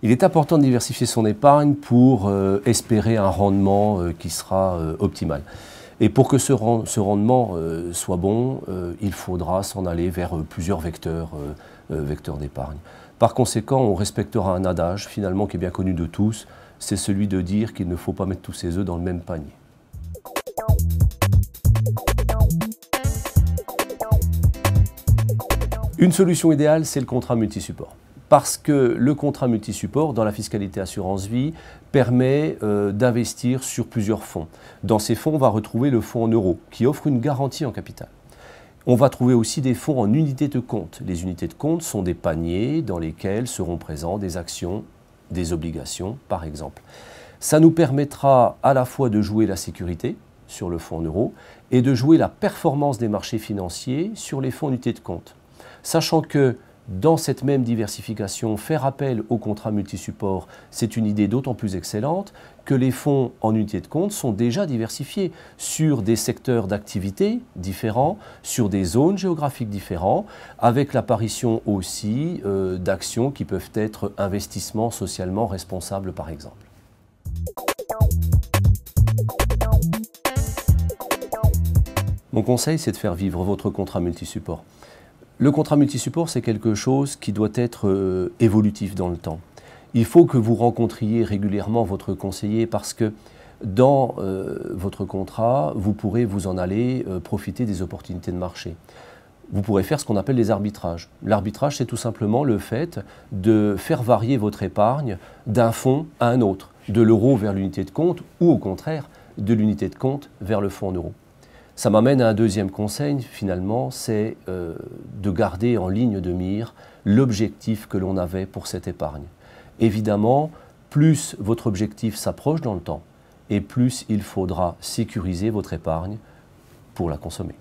Il est important de diversifier son épargne pour espérer un rendement qui sera optimal. Et pour que ce rendement soit bon, il faudra s'en aller vers plusieurs vecteurs d'épargne. Par conséquent, on respectera un adage finalement qui est bien connu de tous, c'est celui de dire qu'il ne faut pas mettre tous ses œufs dans le même panier. Une solution idéale, c'est le contrat multisupport. Parce que le contrat multisupport, dans la fiscalité assurance vie, permet d'investir sur plusieurs fonds. Dans ces fonds, on va retrouver le fonds en euros, qui offre une garantie en capital. On va trouver aussi des fonds en unités de compte. Les unités de compte sont des paniers dans lesquels seront présents des actions, des obligations, par exemple. Ça nous permettra à la fois de jouer la sécurité sur le fonds en euros et de jouer la performance des marchés financiers sur les fonds en unités de compte. Sachant que dans cette même diversification, faire appel au contrat multisupport, c'est une idée d'autant plus excellente que les fonds en unité de compte sont déjà diversifiés sur des secteurs d'activité différents, sur des zones géographiques différentes, avec l'apparition aussi d'actions qui peuvent être investissements socialement responsables par exemple. Mon conseil, c'est de faire vivre votre contrat multisupport. Le contrat multisupport, c'est quelque chose qui doit être évolutif dans le temps. Il faut que vous rencontriez régulièrement votre conseiller parce que dans votre contrat, vous pourrez vous en aller profiter des opportunités de marché. Vous pourrez faire ce qu'on appelle les arbitrages. L'arbitrage, c'est tout simplement le fait de faire varier votre épargne d'un fonds à un autre, de l'euro vers l'unité de compte ou au contraire, de l'unité de compte vers le fonds en euros. Ça m'amène à un deuxième conseil, finalement, c'est de garder en ligne de mire l'objectif que l'on avait pour cette épargne. Évidemment, plus votre objectif s'approche dans le temps, et plus il faudra sécuriser votre épargne pour la consommer.